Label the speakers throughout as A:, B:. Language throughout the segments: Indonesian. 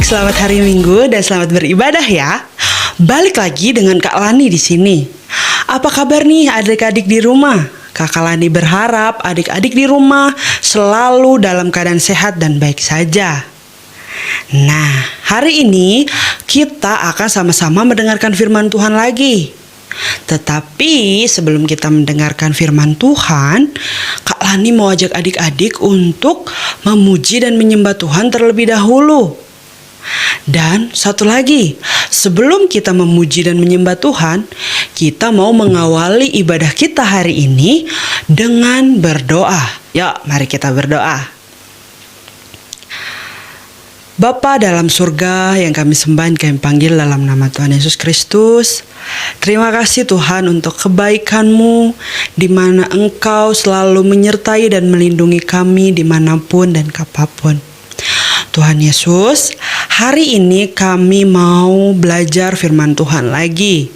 A: selamat hari Minggu dan selamat beribadah ya. Balik lagi dengan Kak Lani di sini. Apa kabar nih adik-adik di rumah? Kakak Lani berharap adik-adik di rumah selalu dalam keadaan sehat dan baik saja. Nah, hari ini kita akan sama-sama mendengarkan firman Tuhan lagi. Tetapi sebelum kita mendengarkan firman Tuhan, Kak Lani mau ajak adik-adik untuk memuji dan menyembah Tuhan terlebih dahulu. Dan satu lagi, sebelum kita memuji dan menyembah Tuhan, kita mau mengawali ibadah kita hari ini dengan berdoa. Yuk, mari kita berdoa. Bapa dalam surga yang kami sembah, kami panggil dalam nama Tuhan Yesus Kristus. Terima kasih Tuhan untuk kebaikan-Mu, di mana Engkau selalu menyertai dan melindungi kami dimanapun dan kapanpun. Tuhan Yesus, hari ini kami mau belajar firman Tuhan lagi.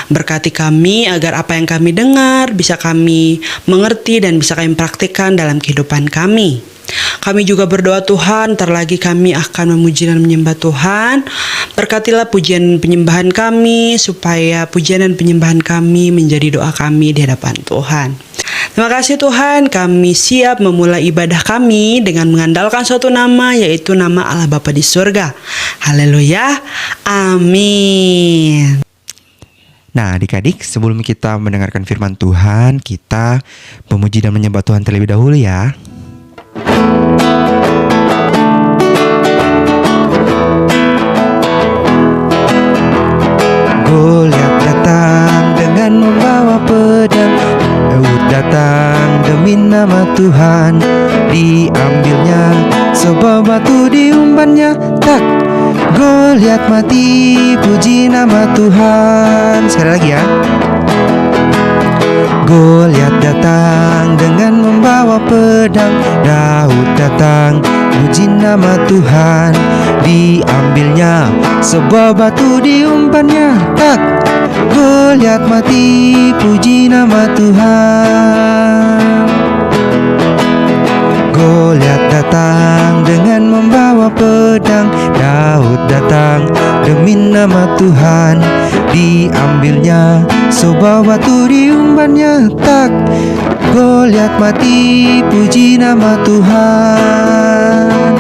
A: Berkati kami agar apa yang kami dengar bisa kami mengerti dan bisa kami praktikkan dalam kehidupan kami. Kami juga berdoa Tuhan, terlagi kami akan memuji dan menyembah Tuhan. Berkatilah pujian penyembahan kami, supaya pujian dan penyembahan kami menjadi doa kami di hadapan Tuhan. Terima kasih Tuhan, kami siap memulai ibadah kami dengan mengandalkan suatu nama, yaitu nama Allah Bapa di surga. Haleluya, amin.
B: Nah adik-adik, sebelum kita mendengarkan firman Tuhan, kita memuji dan menyembah Tuhan terlebih dahulu ya. Goliat datang dengan membawa pedang, Daud datang demi nama Tuhan. Diambilnya sebuah batu diumbannya, tak Goliat mati, puji nama Tuhan. Sekali lagi ya. Goliat datang dengan membawa pedang, Daud datang, puji nama Tuhan. Diambilnya sebuah batu diumpannya, tak Goliat mati, puji nama Tuhan. Goliat datang dengan membawa pedang, Daud datang demi nama Tuhan. Diambilnya sebuah batu diumbannya, tak Goliat mati, puji nama Tuhan.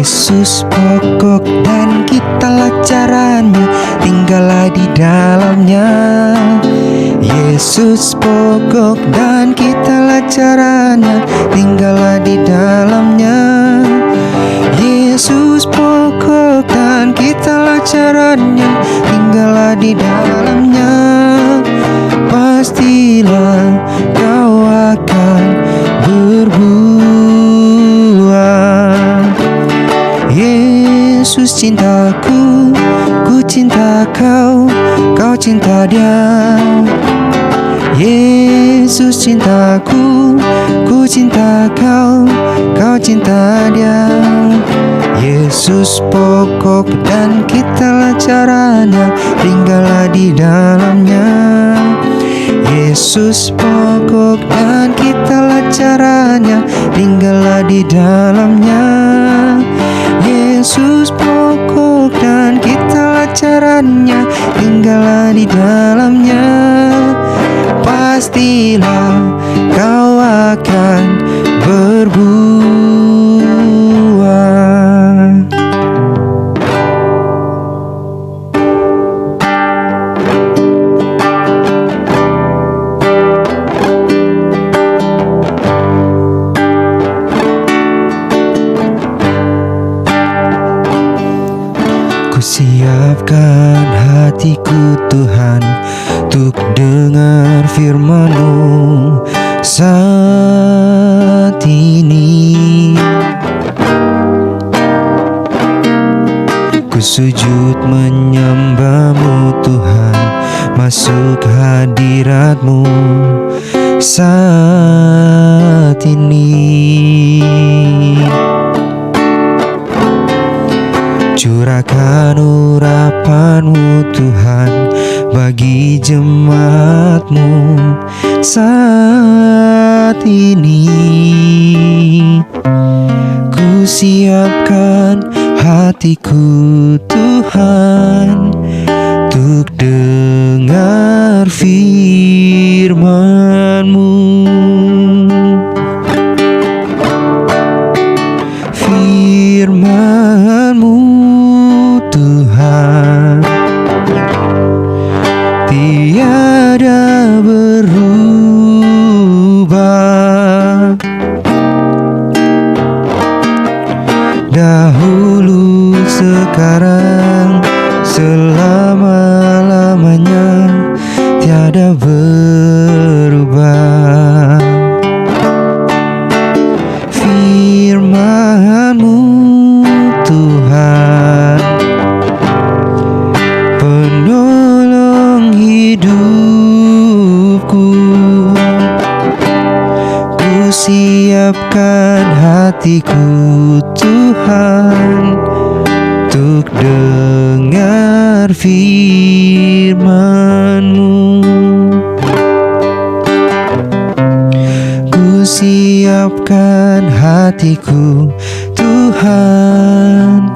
B: Yesus pokok dan kitalah caranya, tinggallah di dalamnya. Yesus pokok dan kitalah caranya, tinggallah di dalamnya. Yesus pokok dan kitalah caranya, tinggallah di dalamnya. Pastilah kau akan berbuah. Yesus cintaku, ku cinta kau, kau cinta dia. Yesus cintaku, ku cinta kau, kau cinta dia. Yesus pokok dan kitalah caranya, tinggallah di dalamnya. Yesus pokok dan kitalah caranya, tinggallah di dalamnya. Yesus pokok dan kitalah caranya, tinggallah di dalamnya. Pastilah kau akan berbuah. Siapkan hatiku Tuhan, untuk dengar firman-Mu saat ini. Ku sujud menyembah-Mu Tuhan, masuk hadirat-Mu saat ini. Curahkan urapan firman-Mu Tuhan bagi jemaat-Mu saat ini. Ku siapkan hatiku Tuhan untuk dengar firman-Mu. Firman-Mu Tuhan tiada berubah, dahulu, sekarang, selama-lamanya tiada berubah. Firman-Mu Tuhan penolong hidupku. Ku siapkan hatiku Tuhan untuk dengar firman-Mu. Ku siapkan hatiku Tuhan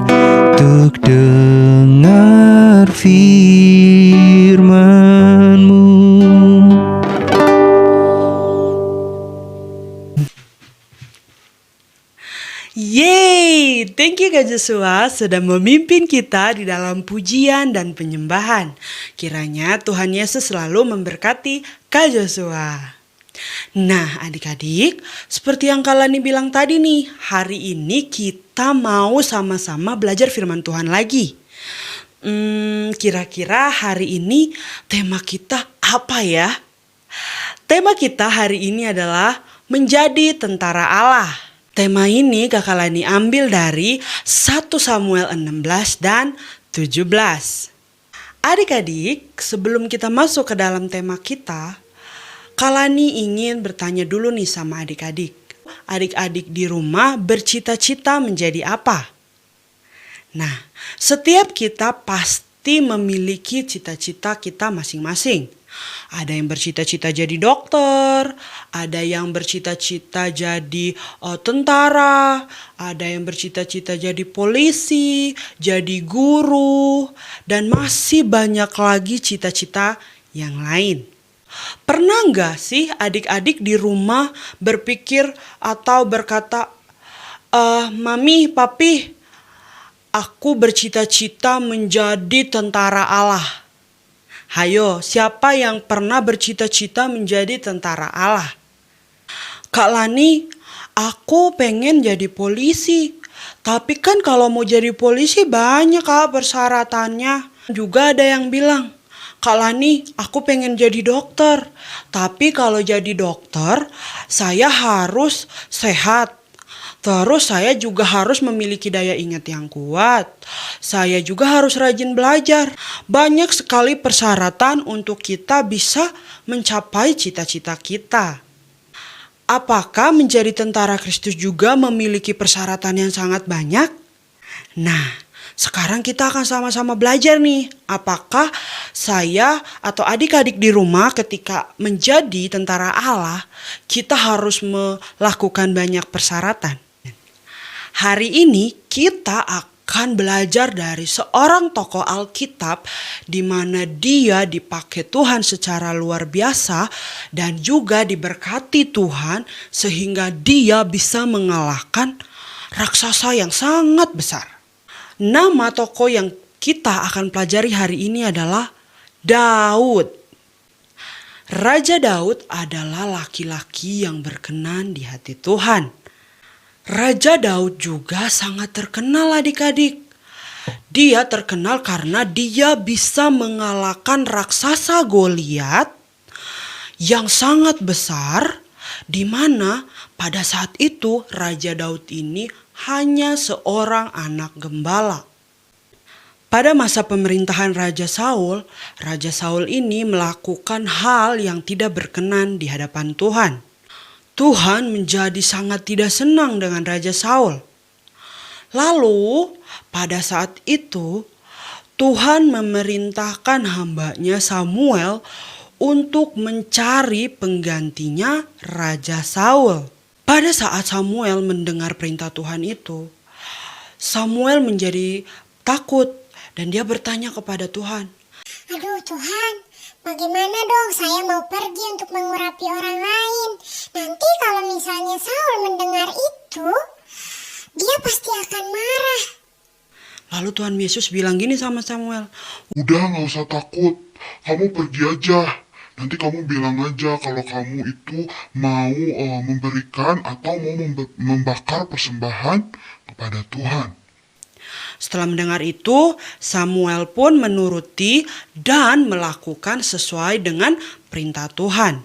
B: untuk dengar firman-Mu.
A: Yeay, thank you Kak Joshua sudah memimpin kita di dalam pujian dan penyembahan. Kiranya Tuhan Yesus selalu memberkati Kak Joshua. Nah adik-adik, seperti yang Kak Lani bilang tadi nih, hari ini kita mau sama-sama belajar firman Tuhan lagi. Kira-kira hari ini tema kita apa ya? Tema kita hari ini adalah menjadi tentara Allah. Tema ini Kakak Lani ambil dari 1 Samuel 16 dan 17. Adik-adik, sebelum kita masuk ke dalam tema kita, Kak Lani ingin bertanya dulu nih sama adik-adik. Adik-adik di rumah bercita-cita menjadi apa? Nah, setiap kita pasti memiliki cita-cita kita masing-masing. Ada yang bercita-cita jadi dokter, ada yang bercita-cita jadi tentara, ada yang bercita-cita jadi polisi, jadi guru, dan masih banyak lagi cita-cita yang lain. Pernah nggak sih adik-adik di rumah berpikir atau berkata, Mami, Papi, aku bercita-cita menjadi tentara Allah. Hayo, siapa yang pernah bercita-cita menjadi tentara Allah? Kak Lani, aku pengen jadi polisi. Tapi kan kalau mau jadi polisi banyak Kak persyaratannya. Juga ada yang bilang, Kak Lani, aku pengen jadi dokter. Tapi kalau jadi dokter, saya harus sehat. Terus saya juga harus memiliki daya ingat yang kuat. Saya juga harus rajin belajar. Banyak sekali persyaratan untuk kita bisa mencapai cita-cita kita. Apakah menjadi tentara Kristus juga memiliki persyaratan yang sangat banyak? Nah, sekarang kita akan sama-sama belajar nih. Apakah saya atau adik-adik di rumah ketika menjadi tentara Allah, kita harus melakukan banyak persyaratan. Hari ini kita akan belajar dari seorang tokoh Alkitab di mana dia dipakai Tuhan secara luar biasa dan juga diberkati Tuhan sehingga dia bisa mengalahkan raksasa yang sangat besar. Nama tokoh yang kita akan pelajari hari ini adalah Daud. Raja Daud adalah laki-laki yang berkenan di hati Tuhan. Raja Daud juga sangat terkenal adik-adik. Dia terkenal karena dia bisa mengalahkan raksasa Goliat yang sangat besar, di mana pada saat itu Raja Daud ini hanya seorang anak gembala. Pada masa pemerintahan Raja Saul ini melakukan hal yang tidak berkenan di hadapan Tuhan. Tuhan menjadi sangat tidak senang dengan Raja Saul. Lalu pada saat itu Tuhan memerintahkan hambanya Samuel untuk mencari penggantinya Raja Saul. Pada saat Samuel mendengar perintah Tuhan itu, Samuel menjadi takut dan dia bertanya kepada Tuhan,
C: Aduh Tuhan, bagaimana dong saya mau pergi untuk mengurapi orang lain. Nanti kalau misalnya Saul mendengar itu, dia pasti akan marah.
A: Lalu Tuhan Yesus bilang gini sama Samuel,
D: Udah gak usah takut, kamu pergi aja. Nanti kamu bilang aja kalau kamu itu mau memberikan atau mau membakar persembahan kepada Tuhan.
A: Setelah mendengar itu, Samuel pun menuruti dan melakukan sesuai dengan perintah Tuhan.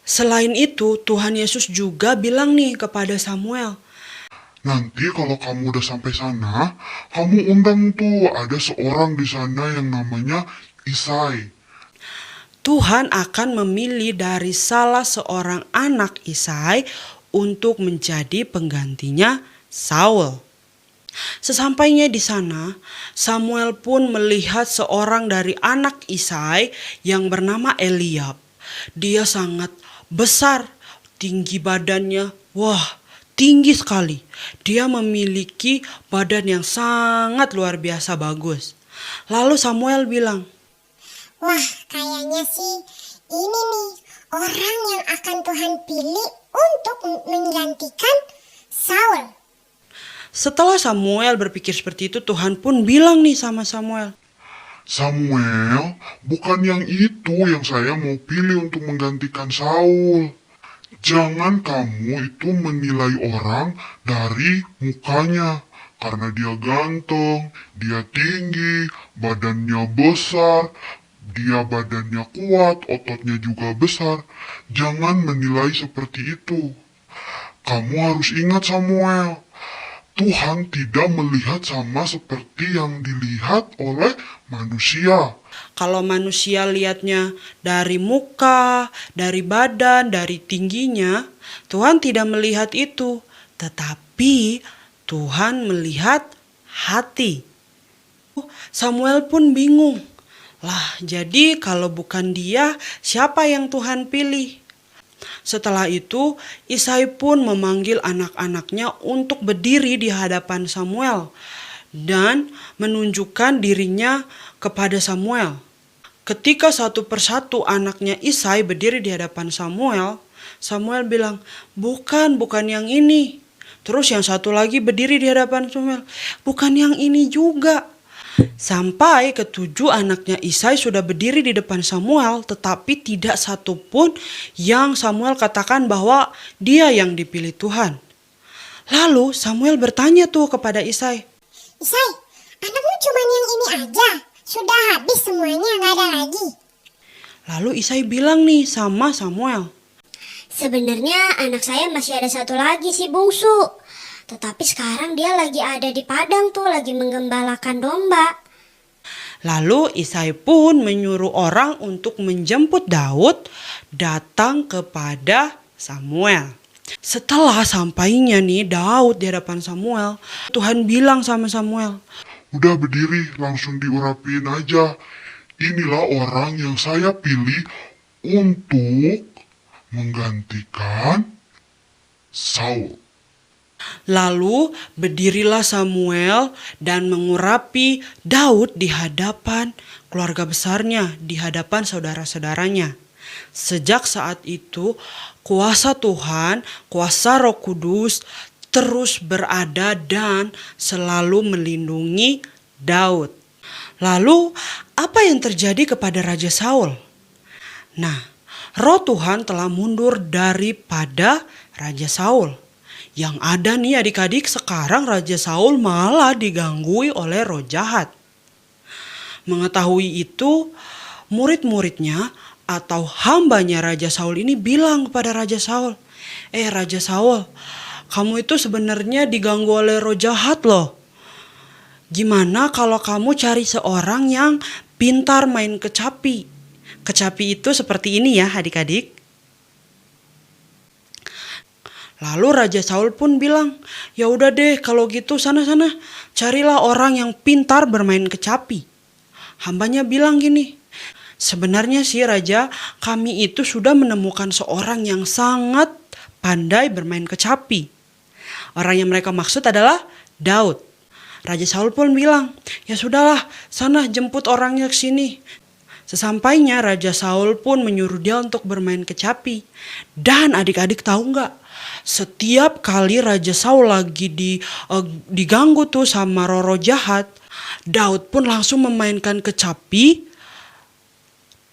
A: Selain itu, Tuhan Yesus juga bilang nih kepada Samuel,
D: Nanti kalau kamu udah sampai sana, kamu undang tuh ada seorang di sana yang namanya Isai.
A: Tuhan akan memilih dari salah seorang anak Isai untuk menjadi penggantinya Saul. Sesampainya di sana, Samuel pun melihat seorang dari anak Isai yang bernama Eliab. Dia sangat besar, tinggi badannya, tinggi sekali. Dia memiliki badan yang sangat luar biasa bagus. Lalu Samuel bilang,
C: Wah, kayaknya sih ini nih orang yang akan Tuhan pilih untuk menggantikan Saul.
A: setelah Samuel berpikir seperti itu, Tuhan pun bilang nih sama Samuel,
D: Samuel, bukan yang itu yang saya mau pilih untuk menggantikan Saul. Jangan kamu itu menilai orang dari mukanya. Karena dia ganteng, dia tinggi, badannya besar, dia badannya kuat, ototnya juga besar. Jangan menilai seperti itu. Kamu harus ingat Samuel, Tuhan tidak melihat sama seperti yang dilihat oleh manusia.
A: kalau manusia lihatnya dari muka, dari badan, dari tingginya, Tuhan tidak melihat itu. Tetapi Tuhan melihat hati. Samuel pun bingung. Lah, jadi kalau bukan dia, siapa yang Tuhan pilih? Setelah itu, Isai pun memanggil anak-anaknya untuk berdiri di hadapan Samuel dan menunjukkan dirinya kepada Samuel. Ketika satu persatu anaknya Isai berdiri di hadapan Samuel, Samuel bilang, bukan yang ini. Terus yang satu lagi berdiri di hadapan Samuel, bukan yang ini juga. Sampai ketujuh anaknya Isai sudah berdiri di depan Samuel, tetapi tidak satu pun yang Samuel katakan bahwa dia yang dipilih Tuhan. Lalu Samuel bertanya tuh kepada Isai,
C: Isai, anakmu cuma yang ini aja. Sudah habis semuanya, nggak ada lagi.
A: Lalu Isai bilang nih sama Samuel,
E: Sebenarnya anak saya masih ada satu lagi si bungsu. Tetapi sekarang dia lagi ada di padang tuh, lagi menggembalakan domba.
A: Lalu Isai pun menyuruh orang untuk menjemput Daud datang kepada Samuel. Setelah sampainya nih Daud di hadapan Samuel, Tuhan bilang sama Samuel,
D: Udah berdiri, langsung diurapin aja. Inilah orang yang saya pilih untuk menggantikan Saul.
A: lalu berdirilah Samuel dan mengurapi Daud di hadapan keluarga besarnya, di hadapan saudara-saudaranya. Sejak saat itu, kuasa Tuhan, kuasa Roh Kudus terus berada dan selalu melindungi Daud. Lalu, apa yang terjadi kepada Raja Saul? Nah, Roh Tuhan telah mundur daripada Raja Saul. Yang ada nih adik-adik, sekarang Raja Saul malah digangguin oleh roh jahat. Mengetahui itu, murid-muridnya atau hambanya Raja Saul ini bilang kepada Raja Saul, Raja Saul, kamu itu sebenarnya diganggu oleh roh jahat loh. Gimana kalau kamu cari seorang yang pintar main kecapi? Kecapi itu seperti ini ya adik-adik. Lalu Raja Saul pun bilang, ya udah deh kalau gitu sana-sana carilah orang yang pintar bermain kecapi. Hambanya bilang gini, sebenarnya sih Raja, kami itu sudah menemukan seorang yang sangat pandai bermain kecapi. Orang yang mereka maksud adalah Daud. Raja Saul pun bilang, ya sudahlah sana jemput orangnya ke sini. Sesampainya Raja Saul pun menyuruh dia untuk bermain kecapi. Dan adik-adik tahu nggak? Setiap kali Raja Saul lagi diganggu tuh sama roh jahat, Daud pun langsung memainkan kecapi.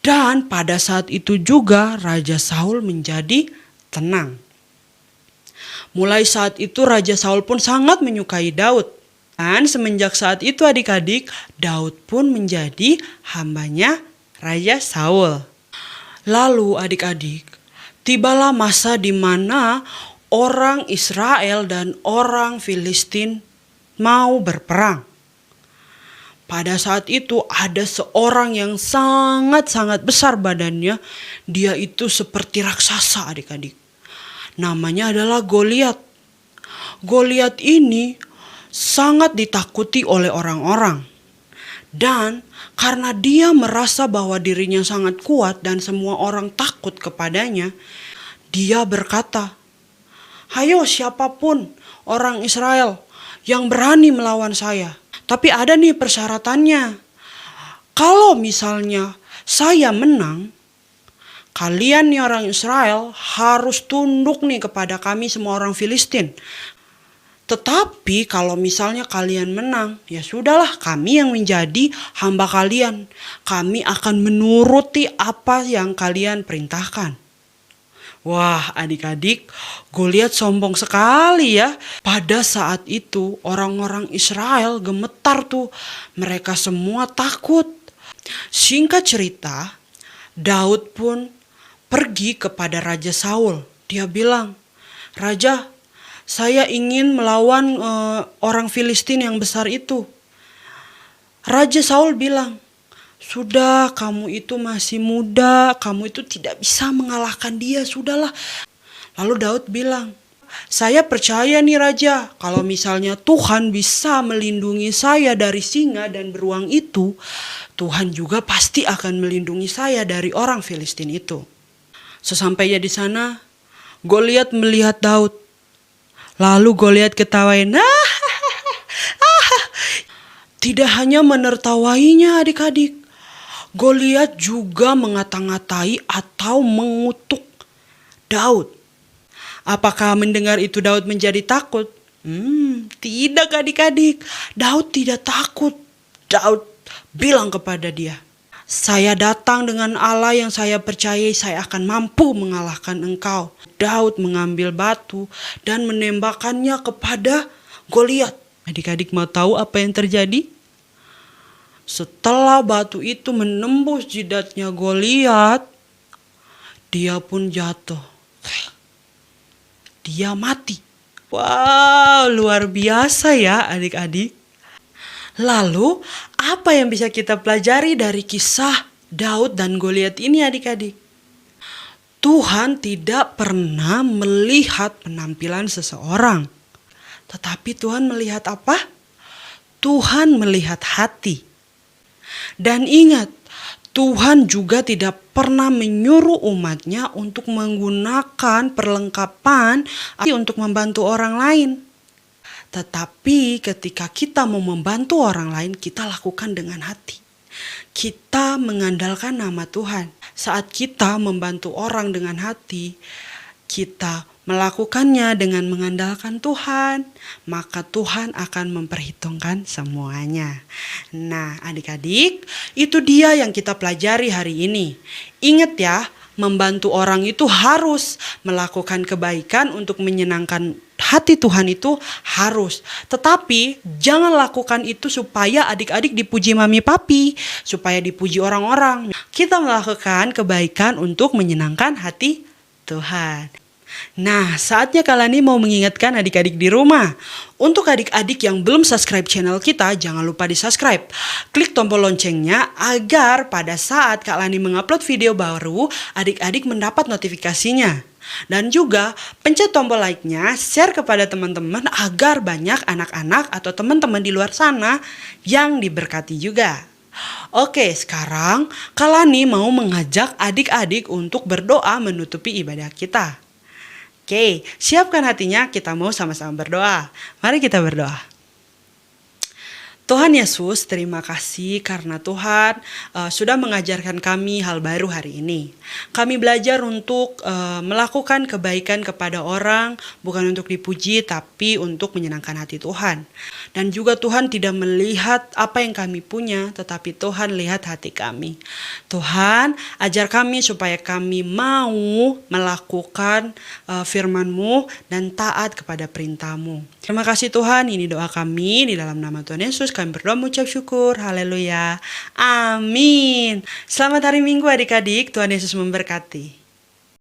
A: Dan pada saat itu juga Raja Saul menjadi tenang. Mulai saat itu Raja Saul pun sangat menyukai Daud. Dan semenjak saat itu adik-adik, Daud pun menjadi hambanya Raja Saul. Lalu adik-adik, tibalah masa di mana orang Israel dan orang Filistin mau berperang. Pada saat itu ada seorang yang sangat-sangat besar badannya. Dia itu seperti raksasa adik-adik. Namanya adalah Goliat. Goliat ini sangat ditakuti oleh orang-orang. Dan karena dia merasa bahwa dirinya sangat kuat dan semua orang takut kepadanya, dia berkata, "Hayo siapapun orang Israel yang berani melawan saya. Tapi ada nih persyaratannya. Kalau misalnya saya menang, kalian nih orang Israel harus tunduk nih kepada kami semua orang Filistin. Tetapi kalau misalnya kalian menang, ya sudahlah kami yang menjadi hamba kalian. Kami akan menuruti apa yang kalian perintahkan." Wah adik-adik, Goliat sombong sekali ya. Pada saat itu orang-orang Israel gemetar tuh. Mereka semua takut. Singkat cerita, Daud pun pergi kepada Raja Saul. Dia bilang, "Raja, saya ingin melawan orang Filistin yang besar itu." Raja Saul bilang, "Sudah, kamu itu masih muda, kamu itu tidak bisa mengalahkan dia, sudahlah." Lalu Daud bilang, "Saya percaya nih Raja, kalau misalnya Tuhan bisa melindungi saya dari singa dan beruang itu, Tuhan juga pasti akan melindungi saya dari orang Filistin itu." Sesampainya di sana, Goliat melihat Daud. Lalu Goliat ketawain. Tidak hanya menertawainya adik-adik, Goliat juga mengata-ngatai atau mengutuk Daud. Apakah mendengar itu Daud menjadi takut? Tidak adik-adik. Daud tidak takut. Daud bilang kepada dia, "Saya datang dengan Allah yang saya percayai, saya akan mampu mengalahkan engkau." Daud mengambil batu dan menembakkannya kepada Goliat. Adik-adik mau tahu apa yang terjadi? Setelah batu itu menembus jidatnya Goliat, dia pun jatuh. Dia mati. Wow, luar biasa ya adik-adik. Lalu, apa yang bisa kita pelajari dari kisah Daud dan Goliat ini adik-adik? Tuhan tidak pernah melihat penampilan seseorang. Tetapi Tuhan melihat apa? Tuhan melihat hati. Dan ingat, Tuhan juga tidak pernah menyuruh umatnya untuk menggunakan perlengkapan untuk membantu orang lain. Tetapi ketika kita mau membantu orang lain, kita lakukan dengan hati. Kita mengandalkan nama Tuhan. Saat kita membantu orang dengan hati, kita melakukannya dengan mengandalkan Tuhan, maka Tuhan akan memperhitungkan semuanya. Nah, adik-adik, itu dia yang kita pelajari hari ini. Ingat ya, membantu orang itu harus, melakukan kebaikan untuk menyenangkan hati Tuhan itu harus. Tetapi jangan lakukan itu supaya adik-adik dipuji mami papi, supaya dipuji orang-orang. Kita melakukan kebaikan untuk menyenangkan hati Tuhan. Nah, saatnya Kalani mau mengingatkan adik-adik di rumah. Untuk adik-adik yang belum subscribe channel kita, jangan lupa di-subscribe. Klik tombol loncengnya agar pada saat Kak Lani mengupload video baru, adik-adik mendapat notifikasinya. Dan juga pencet tombol like-nya, share kepada teman-teman agar banyak anak-anak atau teman-teman di luar sana yang diberkati juga. Oke, sekarang Kalani mau mengajak adik-adik untuk berdoa menutupi ibadah kita. Oke, siapkan hatinya, kita mau sama-sama berdoa. Mari kita berdoa. Tuhan Yesus, terima kasih karena Tuhan sudah mengajarkan kami hal baru hari ini. Kami belajar untuk melakukan kebaikan kepada orang, bukan untuk dipuji, tapi untuk menyenangkan hati Tuhan. Dan juga Tuhan tidak melihat apa yang kami punya, tetapi Tuhan lihat hati kami. Tuhan, ajar kami supaya kami mau melakukan firman-Mu dan taat kepada perintah-Mu. Terima kasih Tuhan, ini doa kami di dalam nama Tuhan Yesus. Kami berdoa mengucap syukur. Haleluya. Amin. Selamat hari Minggu adik-adik. Tuhan Yesus memberkati.